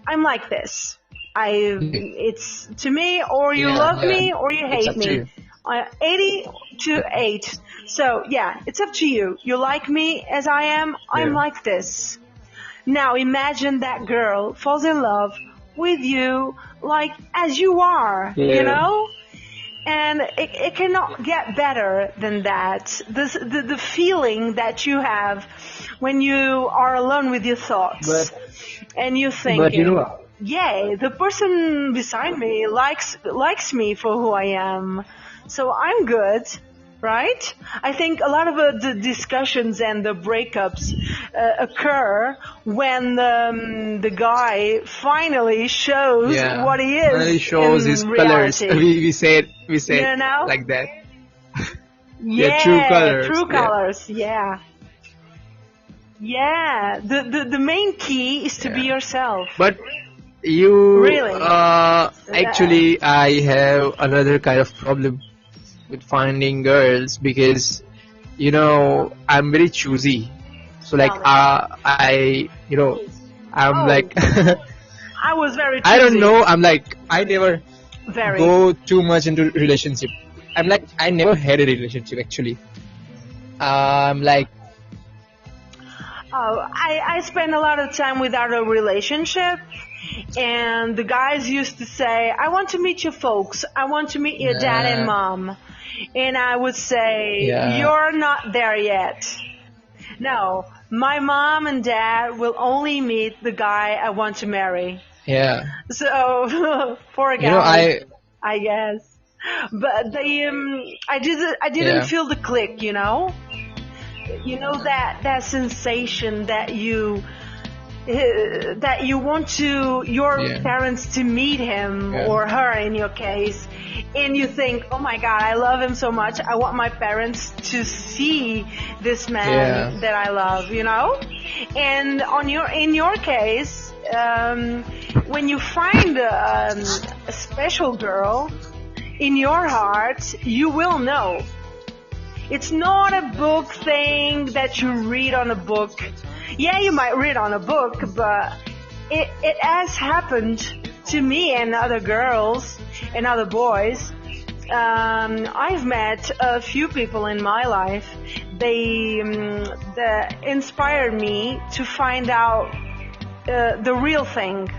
I'm like this. It's to me, or you Yeah, love yeah. me or you It's hate up to me. you. 80 to 8. So yeah, it's up to you. You like me as I am. I'm Yeah. like this. Now imagine that girl falls in love with you like as you are, Yeah. and it cannot get better than that. The feeling that you have when you are alone with your thoughts But and you're but thinking, yay, the person beside me likes me for who I am, so I'm good, right? I think a lot of the discussions and the breakups occur when the guy finally shows yeah, what he finally is shows his in colors. reality. We said You know? like that. Yeah, true Yeah, colors. true Yeah, colors. Yeah. Yeah. The main key is to be yeah. yourself. But you, Really. actually, I have another kind of problem with finding girls because I'm very choosy. So like, Tell me. I'm Oh, like, I was very I don't choosy. know. I'm like, I never Very. go too much into relationship. I'm like, I never had a relationship actually. I'm like, Oh, I spent a lot of time without a relationship, and the guys used to say, I want to meet your folks. I want to meet your dad and uh, mom. And I would say, yeah, you're not there yet. No, my mom and dad will only meet the guy I want to marry. yeah. So, poor You know, guys, I guess. But I didn't yeah, feel the click, that sensation that you want your yeah, parents to meet him yeah, or her in your case, and you think, oh my god, I love him so much, I want my parents to see this yeah, man that I love, and in your case, when you find a special girl in your heart, you will know. It's not a book thing that you read on a book. Yeah, you might read on a book, but it has happened to me and other girls and other boys. I've met a few people in my life. They that inspired me to find out the real thing.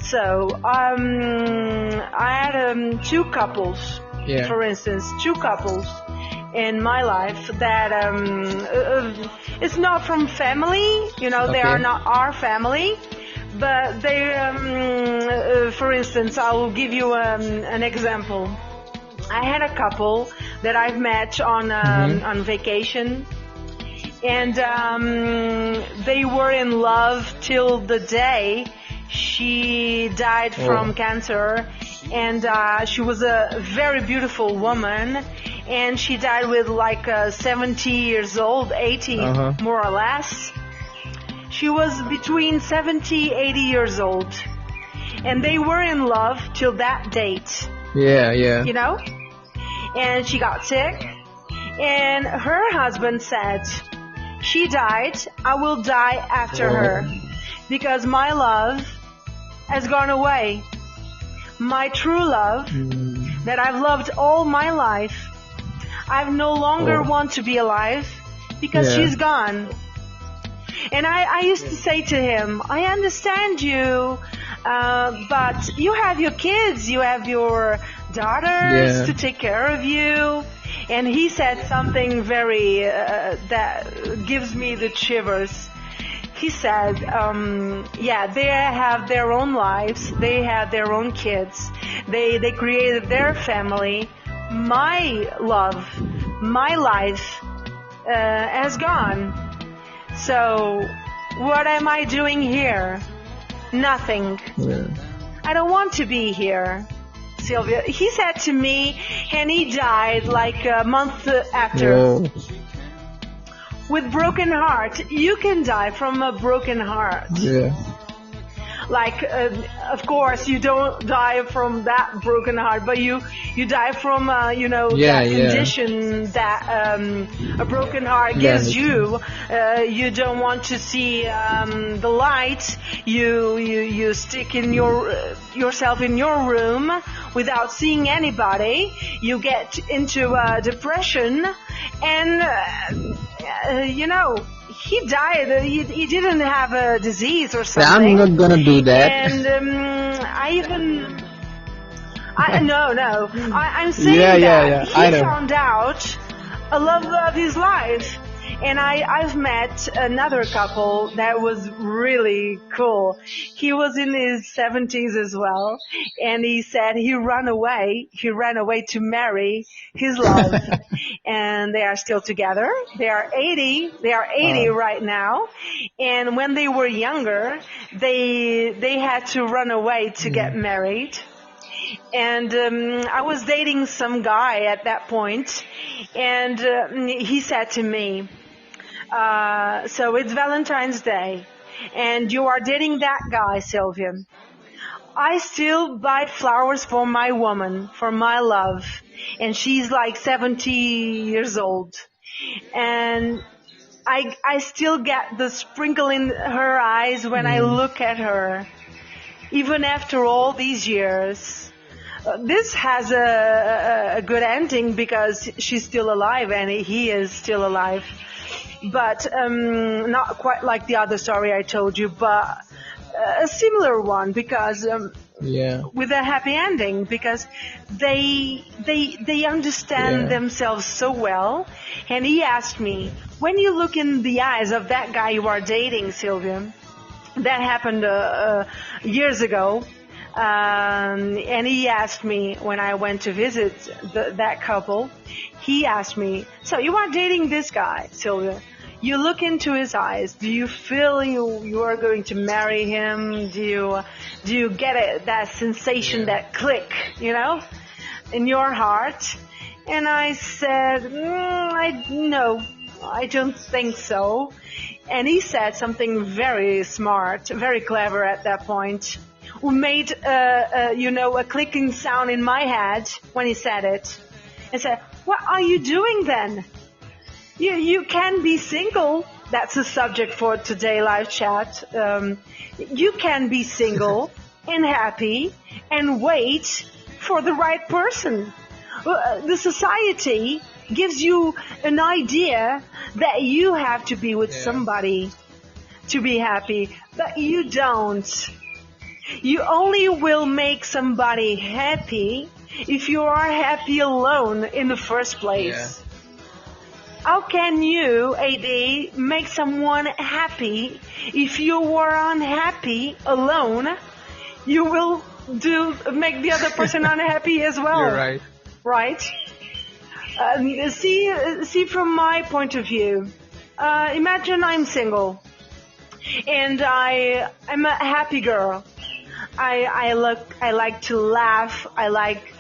So I had two couples, yeah. for instance, two couples in my life that it's not from family, they are Okay. not our family, but they, for instance, I will give you an example. I had a couple that I've met Mm-hmm. on vacation, and they were in love till the day she died from Oh. cancer, and she was a very beautiful woman, and she died with like 70 years old, 80 Uh-huh. more or less. She was between 70, 80 years old, and they were in love till that date, Yeah, yeah. and she got sick, and her husband said, she died, I will die after her, because my love has gone away. My true love Mm. that I've loved all my life, I no longer Oh. want to be alive because Yeah. she's gone. And I used to say to him, I understand you, but you have your kids, you have your daughters Yeah. to take care of you. And he said something very, that gives me the shivers. He said, yeah, they have their own lives, they have their own kids, they created their family. My love, my life has gone. So what am I doing here? Nothing. Yeah. I don't want to be here, Sylvia. He said to me, and he died like a month after. Oh. With broken heart. You can die from a broken heart. Yeah. Like, of course, you don't die from that broken heart, but you die from, Yeah, that yeah. condition that a broken heart Yeah, gives makes sense. you. You don't want to see the light. You stick in yourself in your room without seeing anybody. You get into depression, and he died. He didn't have a disease or Yeah, I'm something. not gonna do that. And no. I'm Yeah, saying yeah, that yeah. I he know. found out a love of his life. And I've met another couple that was really cool. He was in his 70s as well, and he said he ran away. He ran away to marry his love, and they are still together. They are 80. They are 80 Uh, right now, and when they were younger, they had to run away to get mm, married. And I was dating some guy at that point, and he said to me, so it's Valentine's Day, and you are dating that guy, Sylvia. I still buy flowers for my woman, for my love, and she's like 70 years old. And I still get the sprinkle in her eyes when I mm, look at her, even after all these years. This has a good ending because she's still alive and he is still alive. But not quite like the other story I told you, but a similar one because yeah, with a happy ending because they understand yeah, themselves so well. And he asked me, when you look in the eyes of that guy you are dating, Sylvia, that happened years ago. And he asked me when I went to visit that couple, he asked me, so you are dating this guy, Sylvia. You look into his eyes. Do you feel you are going to marry him? Do you get that sensation, yeah. that click, in your heart? And I said, no, I don't think so. And he said something very smart, very clever at that point, who made, a clicking sound in my head when he said it. And said, what are you doing then? You can be single. That's the subject for today live chat. You can be single and happy and wait for the right person. The society gives you an idea that you have to be with Yeah. somebody to be happy, but you don't. You only will make somebody happy if you are happy alone in the first place. Yeah. How can you, AD, make someone happy if you were unhappy alone? You will make the other person unhappy as well. You're right. Right? See from my point of view. Imagine I'm single, and I'm a happy girl. I like to laugh. I like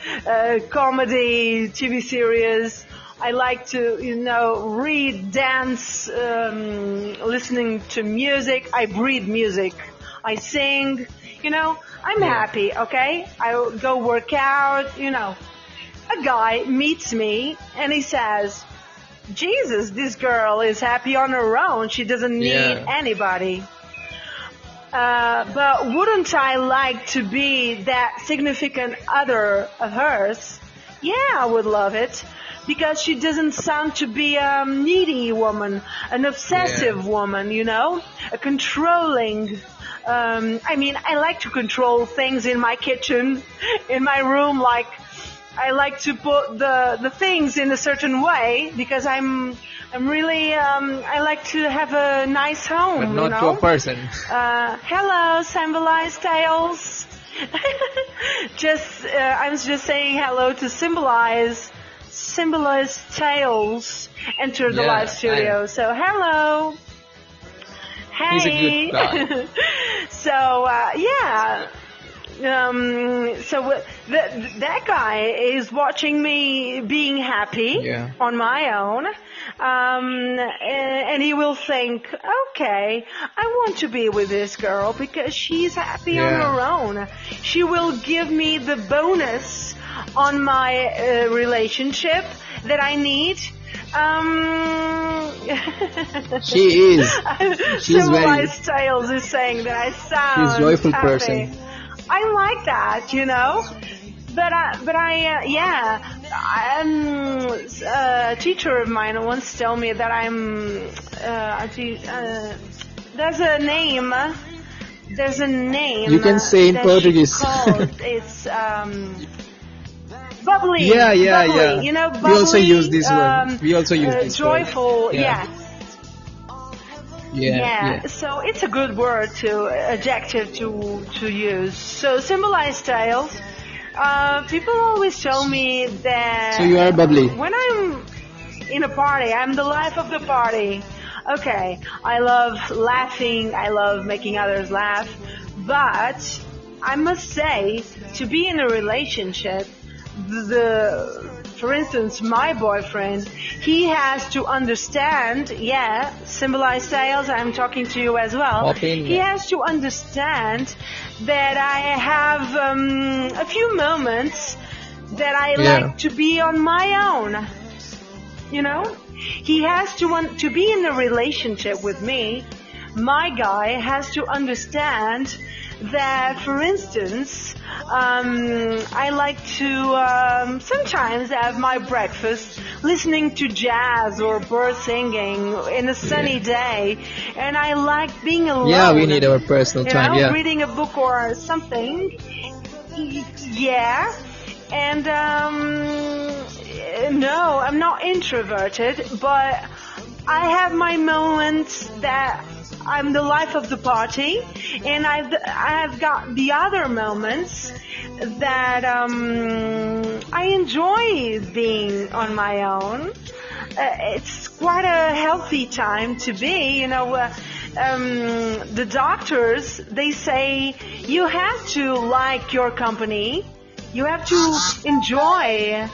comedy, TV series. I like to, read, dance, listening to music. I breathe music. I sing. I'm Yeah. happy. Okay, I go work out. A guy meets me and he says, Jesus, this girl is happy on her own. She doesn't need Yeah. anybody. But wouldn't I like to be that significant other of hers? Yeah, I would love it. Because she doesn't sound to be a needy woman, an obsessive woman, a controlling. I like to control things in my kitchen, in my room, like I like to put the things in a certain way because I'm really I like to have a nice home, But not to a person. Hello, symbolized tales. I'm just saying hello to symbolized tales. Enter the Yeah, live studio. So hello. Hey. He's a good guy. So yeah. That guy is watching me being happy Yeah. on my own. and he will think, okay, I want to be with this girl because she's happy on Yeah. her own. She will give me the bonus on my relationship that I need. She is. She's very. Civilized Tales is saying that I She's sound joyful happy. person. I like that, yeah. A teacher of mine once told me that there's a name. There's a name. You can say in that Portuguese. she called. It's bubbly. Yeah, yeah, bubbly, yeah. Bubbly. We also use this word. We also use this word. Joyful. Yeah. Yeah. Yeah. So it's a good word adjective to use. So symbolized tales. People always tell me that. So you are bubbly. When I'm in a party, I'm the life of the party. Okay, I love laughing. I love making others laugh. But I must say, to be in a relationship, for instance, my boyfriend, he has to understand, symbolized sales, I'm talking to you as well. He has to understand that I have a few moments that I like to be on my own. He has to want to be in a relationship with me. My guy has to understand that, for instance, I like to sometimes have my breakfast listening to jazz or bird singing in a sunny day, and I like being alone. Yeah, we need our personal time. Yeah, reading a book or something. Yeah, and no, I'm not introverted, but I have my moments that I'm the life of the party, and I've got the other moments that I enjoy being on my own. It's quite a healthy time to be, the doctors, they say you have to like your company, you have to enjoy.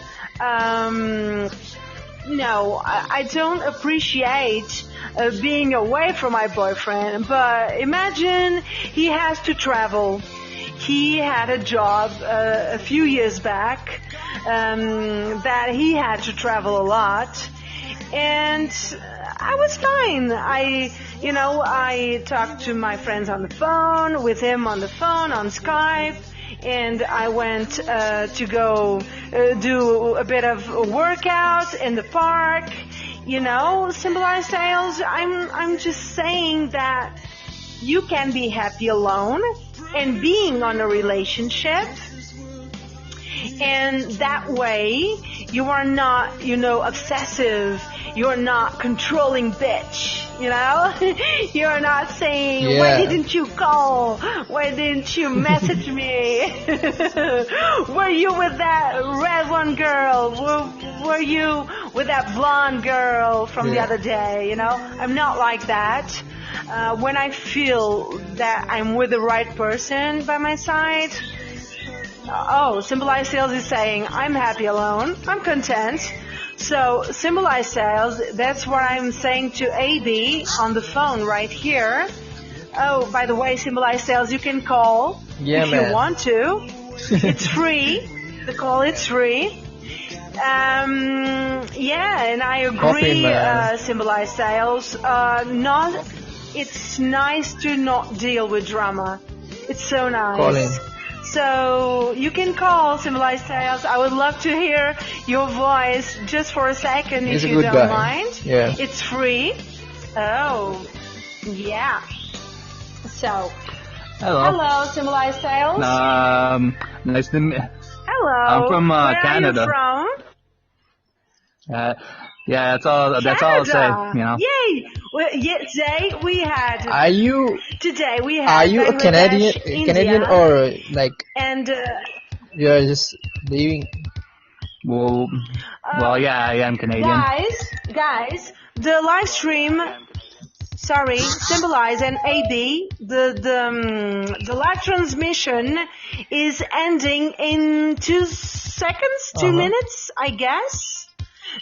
No, I don't appreciate being away from my boyfriend, but imagine he has to travel. He had a job a few years back that he had to travel a lot, and I was fine. I talked to my friends on the phone, with him on the phone, on Skype, and I went to go do a bit of a workout in the park. Symbolized sales. I'm just saying that you can be happy alone and being on a relationship, and that way you are not, obsessive. You're not controlling bitch. You're not saying, why didn't you call? Why didn't you message me? Were you with that red one girl? Were you with that blonde girl from the other day? I'm not like that. When I feel that I'm with the right person by my side, Symbolized Sales is saying, I'm happy alone, I'm content. So, Symbolized Sales, that's what I'm saying to AB on the phone right here. Oh, by the way, Symbolized Sales, you can call if you want to. It's free. The call is free. And I agree, Symbolized Sales. It's nice to not deal with drama. It's so nice. Calling. So you can call Symbolized Sales. I would love to hear your voice just for a second, if you don't mind. Yeah. It's free. Oh, yeah. So, hello, Symbolized Sales. Nice to meet. Hello. I'm from Canada. Where are you from? Yeah, that's all I'll say. Yay! Well, today we had. Today we had. Are you a Canadian or like? And. You are just leaving. Well, yeah, I am Canadian. Guys, the live stream. Sorry, Symbolize and AB. The live transmission is ending in 2 seconds, 2 minutes, I guess.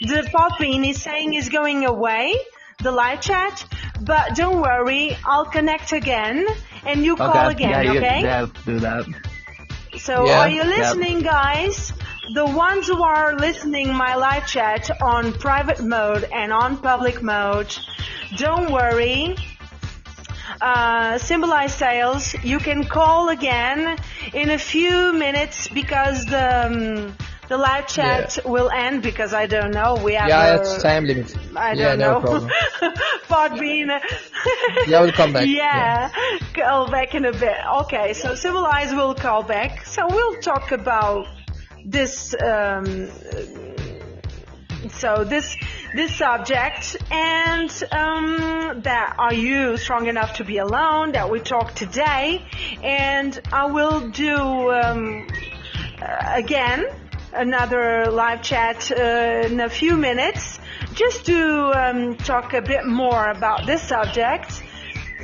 The Podbean is saying is going away, the live chat, but don't worry, I'll connect again and you call Okay. again, Yeah, okay? you have to do that. So Yeah. are you listening, guys? The ones who are listening my live chat on private mode and on public mode, don't worry. Symbolize Sales, you can call again in a few minutes because the live chat will end because I don't know. We have Yeah, it's time limit. I Yeah, don't no know. problem. Podbean. Yeah, we'll come back. Yeah, call back in a bit. Okay, so Civilize will call back. So we'll talk about this. So this subject and that are you strong enough to be alone that we talked today, and I will do again another live chat in a few minutes just to talk a bit more about this subject,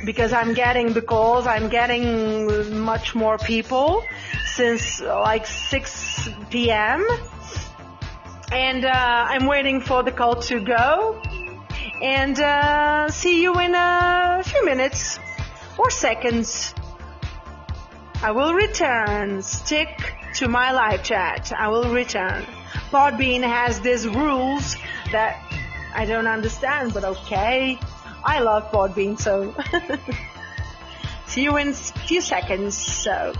because I'm getting the calls, I'm getting much more people since like 6 p.m. and I'm waiting for the call to go, and see you in a few minutes or seconds. I will return. Stick to my live chat. I will return. Podbean has these rules that I don't understand, but okay. I love Podbean, so see you in a few seconds. So.